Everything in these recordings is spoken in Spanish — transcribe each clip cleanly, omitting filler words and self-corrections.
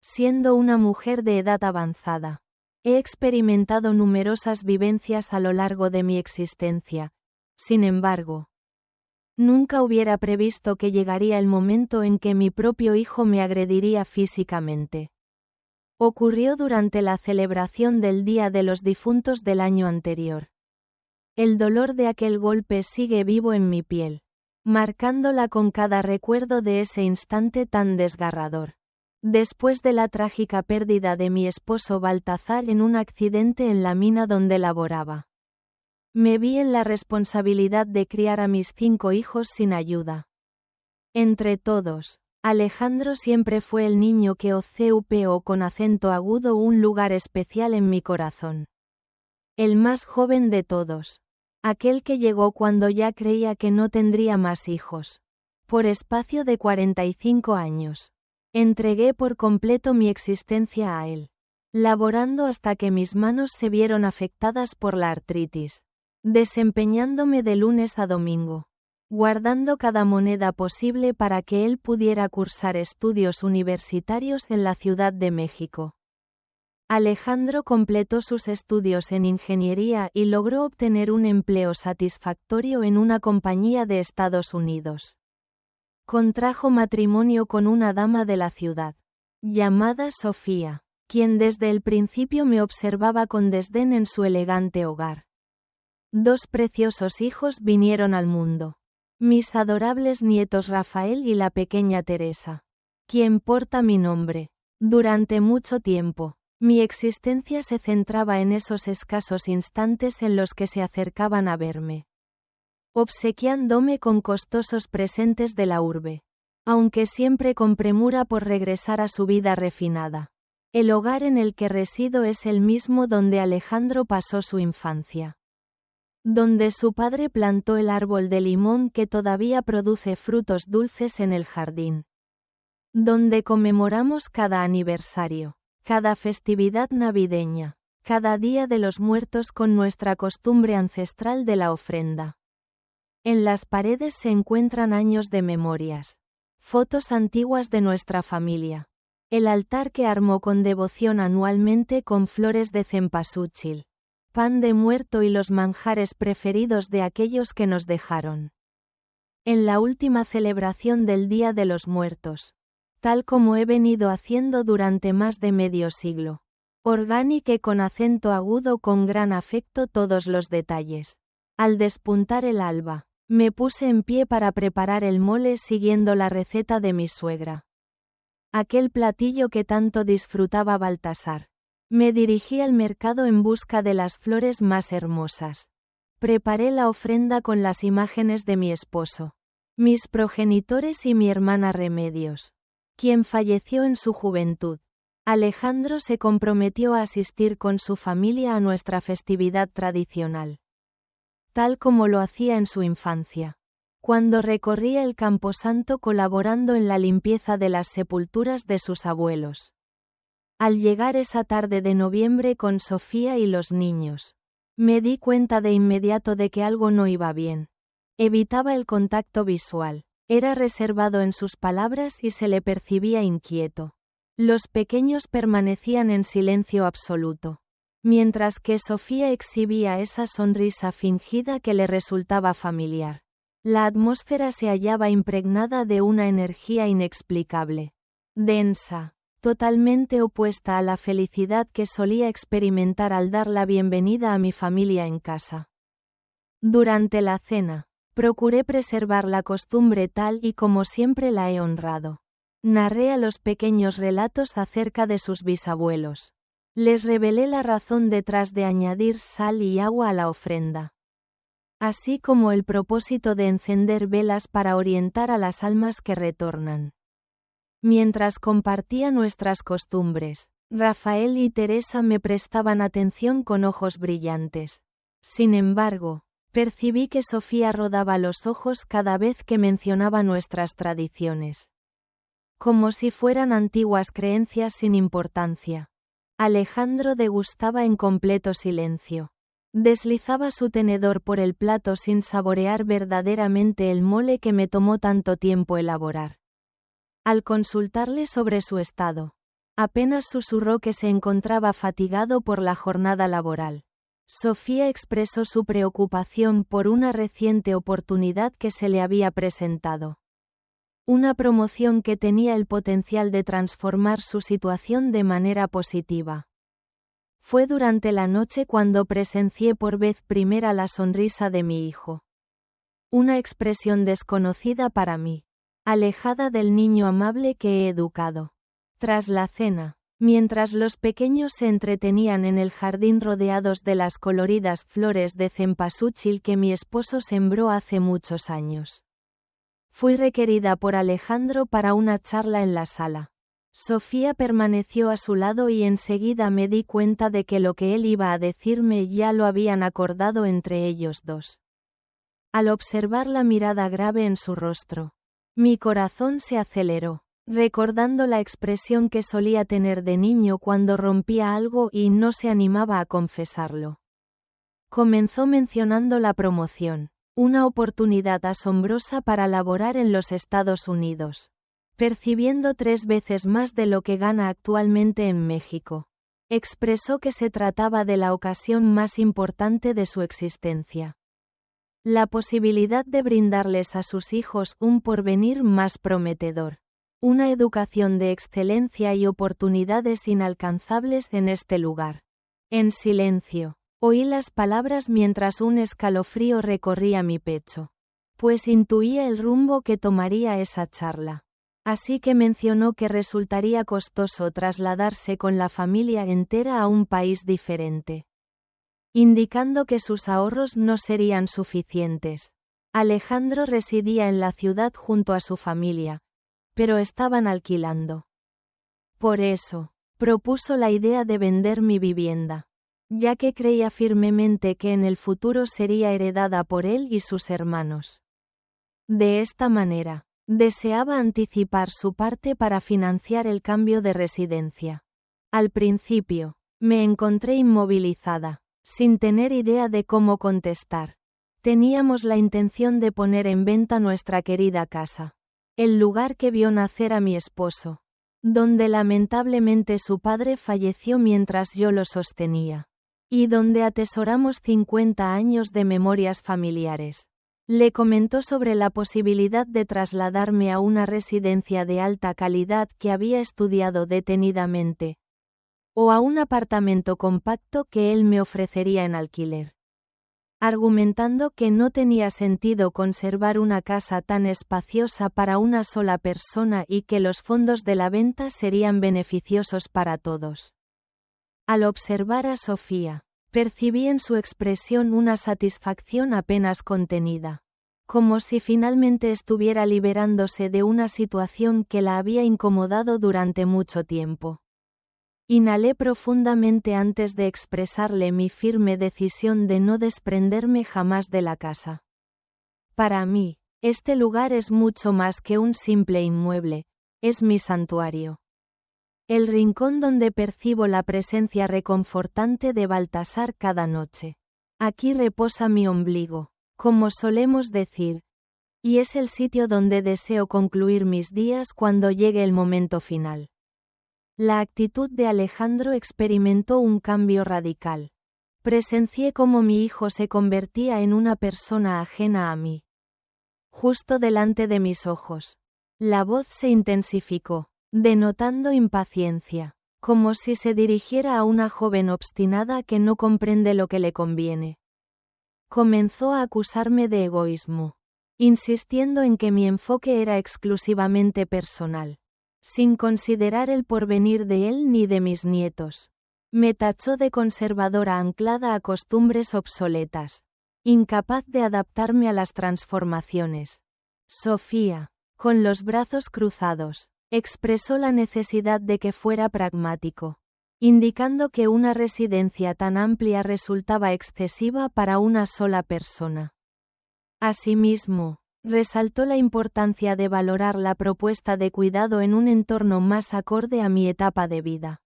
siendo una mujer de edad avanzada. He experimentado numerosas vivencias a lo largo de mi existencia. Sin embargo, nunca hubiera previsto que llegaría el momento en que mi propio hijo me agrediría físicamente. Ocurrió durante la celebración del Día de los Difuntos del año anterior. El dolor de aquel golpe sigue vivo en mi piel, marcándola con cada recuerdo de ese instante tan desgarrador. Después de la trágica pérdida de mi esposo Baltazar en un accidente en la mina donde laboraba, me vi en la responsabilidad de criar a mis 5 hijos sin ayuda. Entre todos, Alejandro siempre fue el niño que ocupó con acento agudo un lugar especial en mi corazón. El más joven de todos. Aquel que llegó cuando ya creía que no tendría más hijos. Por espacio de 45 años. Entregué por completo mi existencia a él. Laborando hasta que mis manos se vieron afectadas por la artritis. Desempeñándome de lunes a domingo. Guardando cada moneda posible para que él pudiera cursar estudios universitarios en la Ciudad de México. Alejandro completó sus estudios en ingeniería y logró obtener un empleo satisfactorio en una compañía de Estados Unidos. Contrajo matrimonio con una dama de la ciudad, llamada Sofía, quien desde el principio me observaba con desdén en su elegante hogar. 2 preciosos hijos vinieron al mundo. Mis adorables nietos Rafael y la pequeña Teresa, quien porta mi nombre. Durante mucho tiempo, mi existencia se centraba en esos escasos instantes en los que se acercaban a verme, obsequiándome con costosos presentes de la urbe, aunque siempre con premura por regresar a su vida refinada. El hogar en el que resido es el mismo donde Alejandro pasó su infancia. Donde su padre plantó el árbol de limón que todavía produce frutos dulces en el jardín. Donde conmemoramos cada aniversario, cada festividad navideña, cada día de los muertos con nuestra costumbre ancestral de la ofrenda. En las paredes se encuentran años de memorias, fotos antiguas de nuestra familia, el altar que armó con devoción anualmente con flores de cempasúchil, pan de muerto y los manjares preferidos de aquellos que nos dejaron. En la última celebración del Día de los Muertos, tal como he venido haciendo durante más de medio siglo, orgánique con acento agudo con gran afecto todos los detalles. Al despuntar el alba, me puse en pie para preparar el mole siguiendo la receta de mi suegra. Aquel platillo que tanto disfrutaba Baltasar. Me dirigí al mercado en busca de las flores más hermosas. Preparé la ofrenda con las imágenes de mi esposo, mis progenitores y mi hermana Remedios, quien falleció en su juventud. Alejandro se comprometió a asistir con su familia a nuestra festividad tradicional, tal como lo hacía en su infancia, cuando recorría el camposanto colaborando en la limpieza de las sepulturas de sus abuelos. Al llegar esa tarde de noviembre con Sofía y los niños, me di cuenta de inmediato de que algo no iba bien. Evitaba el contacto visual, era reservado en sus palabras y se le percibía inquieto. Los pequeños permanecían en silencio absoluto, mientras que Sofía exhibía esa sonrisa fingida que le resultaba familiar. La atmósfera se hallaba impregnada de una energía inexplicable, densa, totalmente opuesta a la felicidad que solía experimentar al dar la bienvenida a mi familia en casa. Durante la cena, procuré preservar la costumbre tal y como siempre la he honrado. Narré a los pequeños relatos acerca de sus bisabuelos. Les revelé la razón detrás de añadir sal y agua a la ofrenda, así como el propósito de encender velas para orientar a las almas que retornan. Mientras compartía nuestras costumbres, Rafael y Teresa me prestaban atención con ojos brillantes. Sin embargo, percibí que Sofía rodaba los ojos cada vez que mencionaba nuestras tradiciones, como si fueran antiguas creencias sin importancia. Alejandro degustaba en completo silencio. Deslizaba su tenedor por el plato sin saborear verdaderamente el mole que me tomó tanto tiempo elaborar. Al consultarle sobre su estado, Apenas susurró que se encontraba fatigado por la jornada laboral. Sofía expresó su preocupación por una reciente oportunidad que se le había presentado. Una promoción que tenía el potencial de transformar su situación de manera positiva. Fue durante la noche cuando presencié por vez primera la sonrisa de mi hijo. Una expresión desconocida para mí, alejada del niño amable que he educado. Tras la cena, mientras los pequeños se entretenían en el jardín rodeados de las coloridas flores de cempasúchil que mi esposo sembró hace muchos años, fui requerida por Alejandro para una charla en la sala. Sofía permaneció a su lado y enseguida me di cuenta de que lo que él iba a decirme ya lo habían acordado entre ellos dos. Al observar la mirada grave en su rostro, mi corazón se aceleró, recordando la expresión que solía tener de niño cuando rompía algo y no se animaba a confesarlo. Comenzó mencionando la promoción, una oportunidad asombrosa para laborar en los Estados Unidos, percibiendo 3 veces más de lo que gana actualmente en México. Expresó que se trataba de la ocasión más importante de su existencia. La posibilidad de brindarles a sus hijos un porvenir más prometedor. Una educación de excelencia y oportunidades inalcanzables en este lugar. En silencio, oí las palabras mientras un escalofrío recorría mi pecho, pues intuía el rumbo que tomaría esa charla. Así que mencionó que resultaría costoso trasladarse con la familia entera a un país diferente, indicando que sus ahorros no serían suficientes. Alejandro residía en la ciudad junto a su familia, pero estaban alquilando. Por eso, propuso la idea de vender mi vivienda, ya que creía firmemente que en el futuro sería heredada por él y sus hermanos. De esta manera, deseaba anticipar su parte para financiar el cambio de residencia. Al principio, me encontré inmovilizada, sin tener idea de cómo contestar. Teníamos la intención de poner en venta nuestra querida casa, el lugar que vio nacer a mi esposo, donde lamentablemente su padre falleció mientras yo lo sostenía, y donde atesoramos 50 años de memorias familiares. Le comentó sobre la posibilidad de trasladarme a una residencia de alta calidad que había estudiado detenidamente, o a un apartamento compacto que él me ofrecería en alquiler, argumentando que no tenía sentido conservar una casa tan espaciosa para una sola persona y que los fondos de la venta serían beneficiosos para todos. Al observar a Sofía, percibí en su expresión una satisfacción apenas contenida, como si finalmente estuviera liberándose de una situación que la había incomodado durante mucho tiempo. Inhalé profundamente antes de expresarle mi firme decisión de no desprenderme jamás de la casa. Para mí, este lugar es mucho más que un simple inmueble, es mi santuario. El rincón donde percibo la presencia reconfortante de Baltasar cada noche. Aquí reposa mi ombligo, como solemos decir, y es el sitio donde deseo concluir mis días cuando llegue el momento final. La actitud de Alejandro experimentó un cambio radical. Presencié cómo mi hijo se convertía en una persona ajena a mí. Justo delante de mis ojos. La voz se intensificó, denotando impaciencia, como si se dirigiera a una joven obstinada que no comprende lo que le conviene. Comenzó a acusarme de egoísmo, insistiendo en que mi enfoque era exclusivamente personal, sin considerar el porvenir de él ni de mis nietos. Me tachó de conservadora anclada a costumbres obsoletas, incapaz de adaptarme a las transformaciones. Sofía, con los brazos cruzados, expresó la necesidad de que fuera pragmático, indicando que una residencia tan amplia resultaba excesiva para una sola persona. Asimismo, resaltó la importancia de valorar la propuesta de cuidado en un entorno más acorde a mi etapa de vida.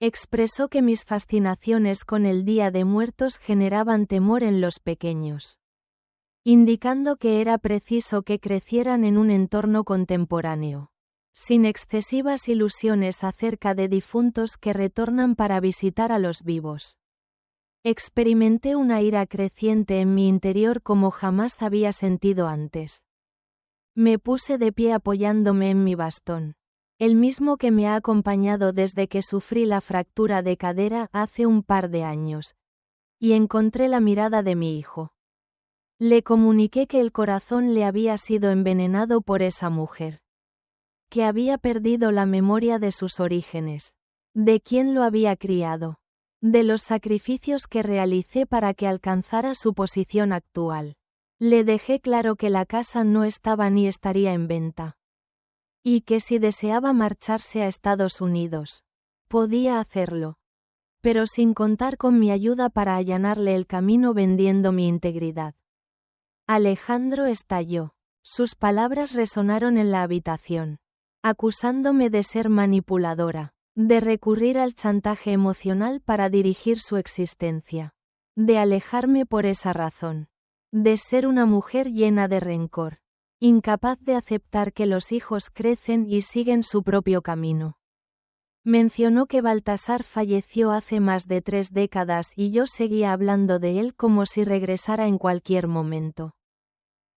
Expresó que mis fascinaciones con el Día de Muertos generaban temor en los pequeños, indicando que era preciso que crecieran en un entorno contemporáneo. sin excesivas ilusiones acerca de difuntos que retornan para visitar a los vivos. Experimenté una ira creciente en mi interior como jamás había sentido antes. Me puse de pie apoyándome en mi bastón, el mismo que me ha acompañado desde que sufrí la fractura de cadera hace un par de años, y encontré la mirada de mi hijo. Le comuniqué que el corazón le había sido envenenado por esa mujer, que había perdido la memoria de sus orígenes, de quién lo había criado, de los sacrificios que realicé para que alcanzara su posición actual. Le dejé claro que la casa no estaba ni estaría en venta, y que si deseaba marcharse a Estados Unidos, podía hacerlo, pero sin contar con mi ayuda para allanarle el camino vendiendo mi integridad. Alejandro estalló. Sus palabras resonaron en la habitación, acusándome de ser manipuladora, de recurrir al chantaje emocional para dirigir su existencia, de alejarme por esa razón, de ser una mujer llena de rencor, incapaz de aceptar que los hijos crecen y siguen su propio camino. Mencionó que Baltasar falleció hace más de 3 décadas y yo seguía hablando de él como si regresara en cualquier momento,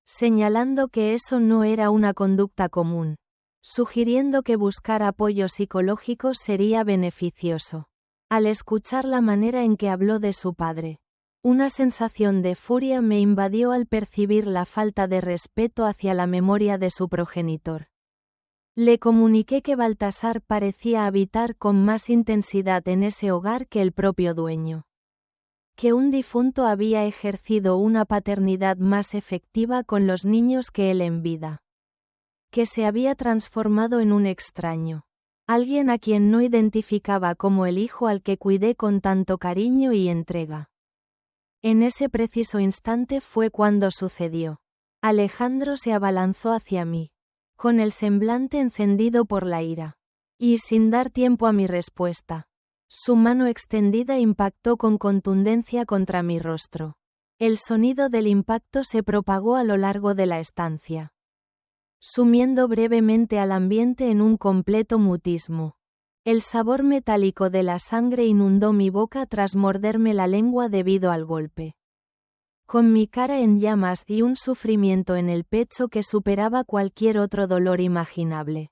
señalando que eso no era una conducta común, sugiriendo que buscar apoyo psicológico sería beneficioso. Al escuchar la manera en que habló de su padre, una sensación de furia me invadió al percibir la falta de respeto hacia la memoria de su progenitor. Le comuniqué que Baltasar parecía habitar con más intensidad en ese hogar que el propio dueño, que un difunto había ejercido una paternidad más efectiva con los niños que él en vida, que se había transformado en un extraño, alguien a quien no identificaba como el hijo al que cuidé con tanto cariño y entrega. En ese preciso instante fue cuando sucedió. Alejandro se abalanzó hacia mí, con el semblante encendido por la ira, y sin dar tiempo a mi respuesta, su mano extendida impactó con contundencia contra mi rostro. El sonido del impacto se propagó a lo largo de la estancia, sumiendo brevemente al ambiente en un completo mutismo. El sabor metálico de la sangre inundó mi boca tras morderme la lengua debido al golpe. Con mi cara en llamas y un sufrimiento en el pecho que superaba cualquier otro dolor imaginable,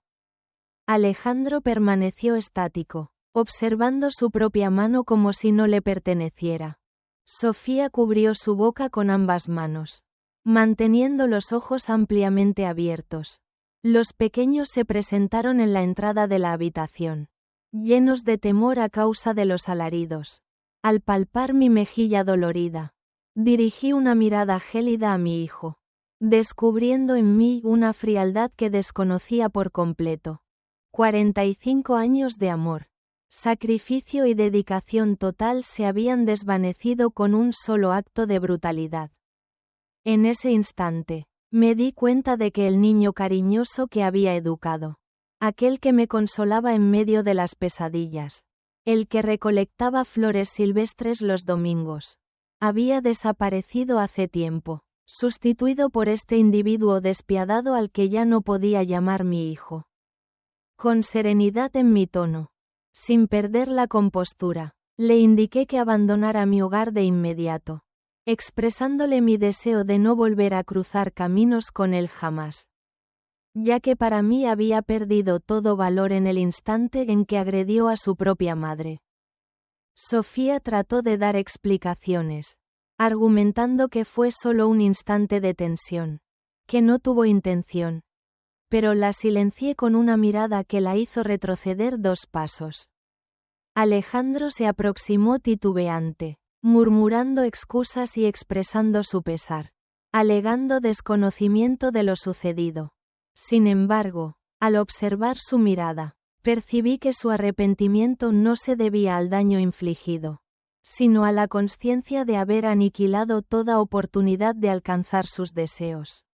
Alejandro permaneció estático, observando su propia mano como si no le perteneciera. Sofía cubrió su boca con ambas manos, manteniendo los ojos ampliamente abiertos. Los pequeños se presentaron en la entrada de la habitación, llenos de temor a causa de los alaridos. Al palpar mi mejilla dolorida, dirigí una mirada gélida a mi hijo, descubriendo en mí una frialdad que desconocía por completo. 45 años de amor, sacrificio y dedicación total se habían desvanecido con un solo acto de brutalidad. En ese instante, me di cuenta de que el niño cariñoso que había educado, aquel que me consolaba en medio de las pesadillas, el que recolectaba flores silvestres los domingos, había desaparecido hace tiempo, sustituido por este individuo despiadado al que ya no podía llamar mi hijo. Con serenidad en mi tono, sin perder la compostura, le indiqué que abandonara mi hogar de inmediato, expresándole mi deseo de no volver a cruzar caminos con él jamás, ya que para mí había perdido todo valor en el instante en que agredió a su propia madre. Sofía trató de dar explicaciones, argumentando que fue solo un instante de tensión, que no tuvo intención, pero la silencié con una mirada que la hizo retroceder 2 pasos. Alejandro se aproximó titubeante, murmurando excusas y expresando su pesar, alegando desconocimiento de lo sucedido. Sin embargo, al observar su mirada, percibí que su arrepentimiento no se debía al daño infligido, sino a la consciencia de haber aniquilado toda oportunidad de alcanzar sus deseos.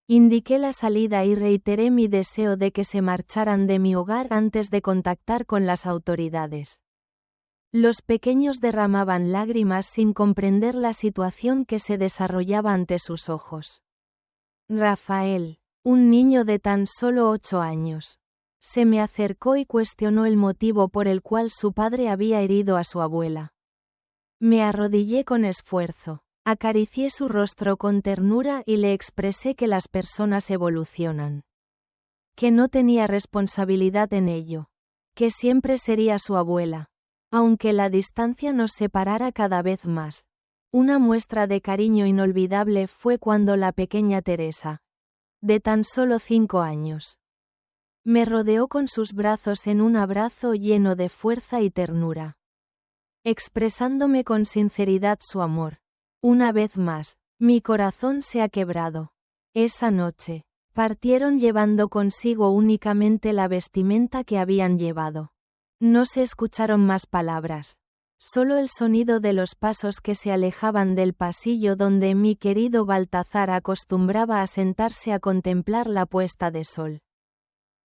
Indiqué la salida y reiteré mi deseo de que se marcharan de mi hogar antes de contactar con las autoridades. Los pequeños derramaban lágrimas sin comprender la situación que se desarrollaba ante sus ojos. Rafael, un niño de tan solo 8 años, Se me acercó y cuestionó el motivo por el cual su padre había herido a su abuela. Me arrodillé con esfuerzo, acaricié su rostro con ternura y le expresé que las personas evolucionan. Que no tenía responsabilidad en ello. Que siempre sería su abuela. Aunque la distancia nos separara cada vez más. Una muestra de cariño inolvidable fue cuando la pequeña Teresa, de tan solo 5 años, me rodeó con sus brazos en un abrazo lleno de fuerza y ternura, expresándome con sinceridad su amor. Una vez más, mi corazón se ha quebrado. Esa noche, partieron llevando consigo únicamente la vestimenta que habían llevado. No se escucharon más palabras. Solo el sonido de los pasos que se alejaban del pasillo donde mi querido Baltazar acostumbraba a sentarse a contemplar la puesta de sol.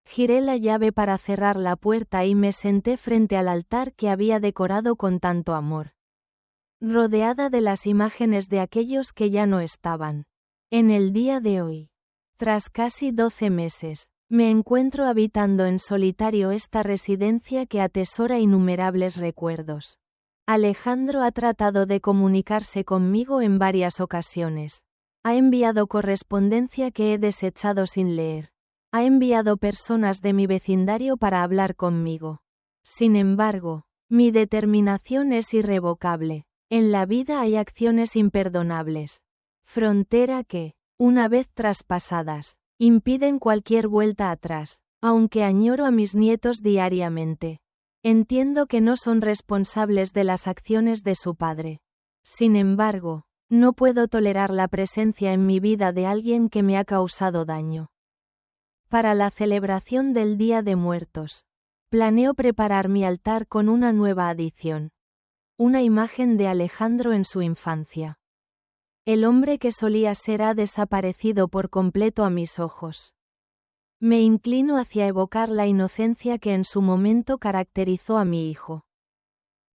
Giré la llave para cerrar la puerta y me senté frente al altar que había decorado con tanto amor, rodeada de las imágenes de aquellos que ya no estaban. En el día de hoy, tras casi 12 meses, me encuentro habitando en solitario esta residencia que atesora innumerables recuerdos. Alejandro ha tratado de comunicarse conmigo en varias ocasiones. Ha enviado correspondencia que he desechado sin leer. Ha enviado personas de mi vecindario para hablar conmigo. Sin embargo, mi determinación es irrevocable. En la vida hay acciones imperdonables. Frontera que, una vez traspasadas, impiden cualquier vuelta atrás, aunque añoro a mis nietos diariamente. Entiendo que no son responsables de las acciones de su padre. Sin embargo, no puedo tolerar la presencia en mi vida de alguien que me ha causado daño. Para la celebración del Día de Muertos, planeo preparar mi altar con una nueva adición. Una imagen de Alejandro en su infancia. El hombre que solía ser ha desaparecido por completo a mis ojos. Me inclino hacia evocar la inocencia que en su momento caracterizó a mi hijo.